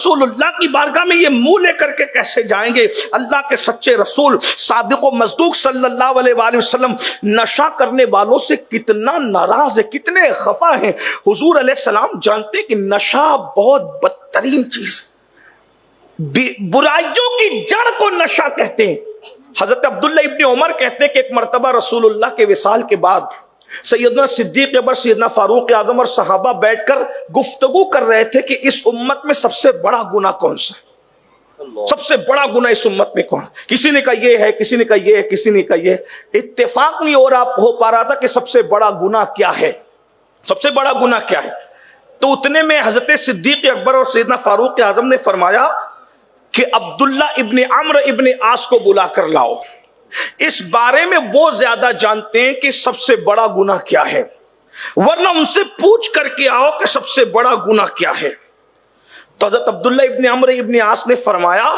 رسول اللہ کی بارگاہ میں یہ منہ لے کر کے کیسے جائیں گے؟ اللہ کے سچے رسول صادق و مصدوق صلی اللہ علیہ وآلہ وسلم نشہ کرنے والوں سے کتنا ناراض ہے، کتنے خفا ہیں۔ حضور علیہ السلام جانتے ہیں کہ نشہ بہت بدترین چیز ہے، برائیوں کی جڑ کو نشہ کہتے ہیں۔ حضرت عبداللہ ابن عمر کہتے ہیں کہ ایک مرتبہ رسول اللہ کے وصال کے بعد سیدنا صدیق اکبر، سیدنا فاروق اعظم اور صحابہ بیٹھ کر گفتگو کر رہے تھے کہ اس امت میں سب سے بڑا گناہ کون سا ہے، سب سے بڑا گناہ اس امت میں کون؟ کسی نے کہا یہ ہے، کسی نے کہا یہ ہے، کسی نے کہا یہ۔ اتفاق نہیں ہو پا رہا تھا کہ سب سے بڑا گناہ کیا ہے، سب سے بڑا گناہ کیا ہے۔ تو اتنے میں حضرت صدیق اکبر اور سیدنا فاروق اعظم نے فرمایا کہ عبداللہ ابن عمرو ابن عاص کو بلا کر لاؤ، اس بارے میں وہ زیادہ جانتے ہیں کہ سب سے بڑا گناہ کیا ہے، ورنہ ان سے پوچھ کر کے آؤ کہ سب سے بڑا گناہ کیا ہے۔ تو حضرت عبداللہ ابن عمرو ابن عاص نے فرمایا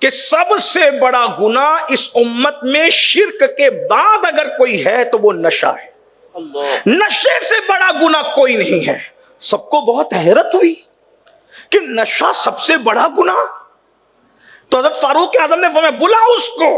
کہ سب سے بڑا گناہ اس امت میں شرک کے بعد اگر کوئی ہے تو وہ نشہ ہے، نشے سے بڑا گناہ کوئی نہیں ہے۔ سب کو بہت حیرت ہوئی کہ نشہ سب سے بڑا گناہ۔ تو حضرت فاروق اعظم نے فرمایا بلاؤ اس کو،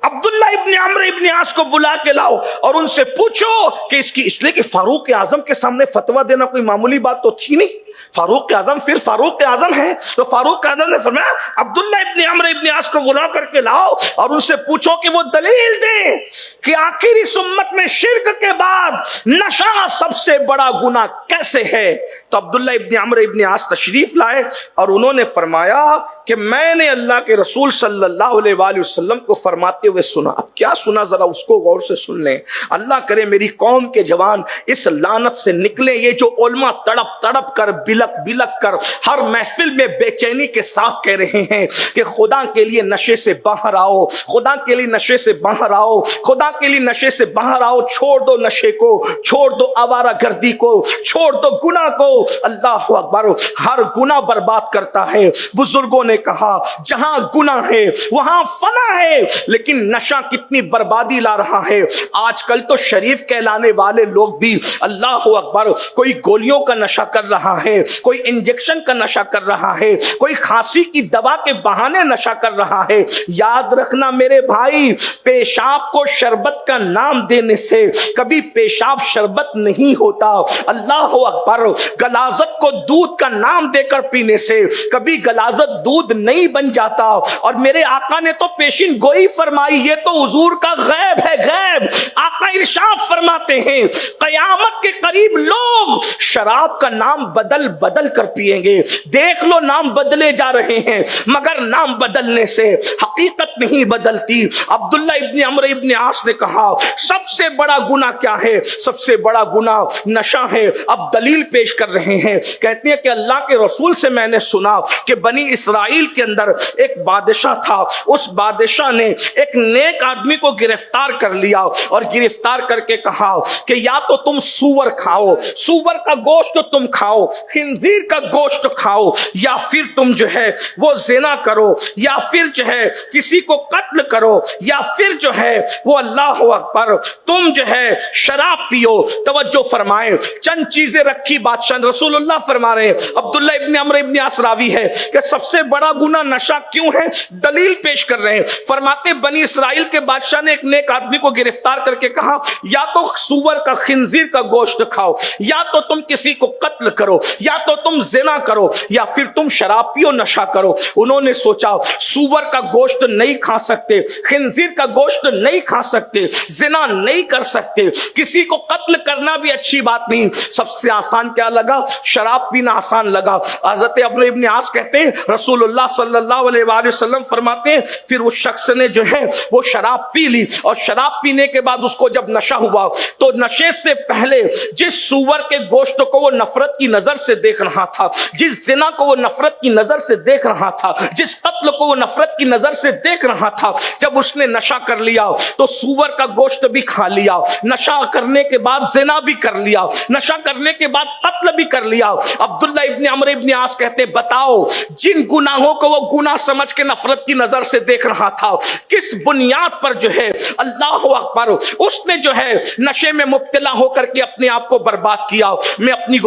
عبداللہ ابن عمرو ابن عاص کو بلا کے لاؤ اور ان سے پوچھو کہ اس لیے کہ فاروق اعظم کے سامنے فتویٰ دینا کوئی معمولی بات تو تھی نہیں، فاروق اعظم پھر فاروق اعظم ہے۔ تو فاروق اعظم نے فرمایا عبداللہ ابن عمرو ابن عاص کو بلا کر کے لاؤ اور ان سے پوچھو کہ وہ دلیل دیں کہ آخر اس امت میں شرک کے بعد نشہ سب سے بڑا گناہ کیسے ہے۔ تو عبداللہ ابن عمرو ابن عاص تشریف لائے اور انہوں نے فرمایا کہ میں نے اللہ کے رسول صلی اللہ علیہ وآلہ وسلم کو فرماتے ہوئے سنا۔ اب کیا سنا ذرا اس کو غور سے سن لیں۔ اللہ کرے میری قوم کے جوان اس لعنت سے نکلے، یہ جو علماء تڑپ تڑپ کر بلک بلک کر ہر محفل میں بے چینی کے ساتھ کہہ رہے ہیں کہ خدا کے لیے نشے سے باہر آؤ، خدا کے لیے نشے سے باہر آؤ، خدا کے لیے نشے سے باہر آؤ، چھوڑ دو نشے کو، چھوڑ دو آوارہ گردی کو، چھوڑ دو گناہ کو۔ اللہ اکبر، ہر گناہ برباد کرتا ہے۔ بزرگوں نے کہا جہاں گناہ ہے وہاں فنا ہے، لیکن نشہ کتنی بربادی لا رہا ہے۔ آج کل تو شریف کہلانے والے لوگ بھی اللہ اکبر کوئی گولیوں کا نشہ کر رہا ہے، کوئی انجیکشن کا نشہ کر رہا ہے، کوئی کھانسی کی دوا کے بہانے نشہ کر رہا ہے۔ یاد رکھنا میرے بھائی، پیشاب کو شربت کا نام دینے سے کبھی پیشاب شربت نہیں ہوتا۔ اللہ اکبر، غلاظت کو دودھ کا نام دے کر پینے سے کبھی غلاظت دودھ نہیں بن جاتا۔ اور میرے آقا نے تو پیشین گوئی فرمائی، یہ تو حضور کا غیب ہے، غیب۔ آقا ارشاد فرماتے ہیں قیامت کے قریب لوگ شراب کا نام بدل بدل کر پیئیں گے۔ دیکھ لو نام بدلے جا رہے ہیں، مگر نام بدلنے سے حقیقت نہیں بدلتی۔ عبداللہ ابن عمرو ابن عاص نے کہا سب سے بڑا گناہ کیا ہے؟ سب سے بڑا گناہ نشہ ہے۔ اب دلیل پیش کر رہے ہیں، کہتے ہیں کہ اللہ کے رسول سے میں نے سنا کہ بنی اسرائیل کے اندر ایک بادشاہ تھا، اس بادشاہ نے ایک نیک آدمی کو گرفتار کر لیا اور گرفتار کر کے کہا کہ یا تو تم سور کھاؤ، سور کا گوشت تم کھاؤ، خنزیر کا گوشت کھاؤ، یا پھر تم جو ہے وہ زنا کرو، یا پھر جو ہے کسی کو قتل کرو، یا پھر جو ہے وہ اللہ اکبر تم جو ہے شراب پیو۔ توجہ فرمائے، چند چیزیں رکھی بادشاہ، رسول اللہ فرما رہے ہیں، عبداللہ ابن عمرو ابن عاص راوی ہے کہ سب سے بڑا گناہ نشہ کیوں ہے؟ دلیل پیش کر رہے ہیں، فرماتے بنی اسرائیل کے بادشاہ نے ایک نیک آدمی کو گرفتار کر کے کہا یا تو سور کا خنزیر کا گوشت کھاؤ، یا تو تم کسی کو قتل کرو، یا تو تم زنا کرو، یا پھر تم شراب پیو، نشہ کرو۔ انہوں نے سوچا سور کا گوشت نہیں کھا سکتے، خنزیر کا گوشت نہیں کھا سکتے، زنا نہیں کر سکتے، کسی کو قتل کرنا بھی اچھی بات نہیں، سب سے آسان کیا لگا؟ شراب پینا آسان لگا۔ حضرت عمرو ابن عاص کہتے ہیں رسول اللہ صلی اللہ علیہ وآلہ وسلم فرماتے ہیں پھر اس شخص نے جو ہے وہ شراب پی لی، اور شراب پینے کے بعد اس کو جب نشہ ہوا تو نشے سے پہلے جس سور کے گوشت کو وہ نفرت کی نظر سے دیکھ رہا تھا، جس زنا کو وہ نفرت کی نظر سے دیکھ رہا تھا، جس قتل کو وہ نفرت کی نظر سے دیکھ رہا تھا، جب اس نے نشہ کر لیا تو سور کا گوشت بھی کھا لیا، نشہ کرنے کے بعد زنا بھی کر لیا، نشہ کرنے کے بعد قتل بھی کر لیا۔ عبداللہ ابن عمرو ابن عاص کہتے بتاؤ جن گناہوں کو وہ گناہ سمجھ کے نفرت کی نظر سے دیکھ رہا تھا، کس بنیاد پر جو ہے اللہ اکبر اس نے جو ہے نشے میں مبتلا ہو کر کے اپنے آپ کو برباد کیا۔ میں اپنی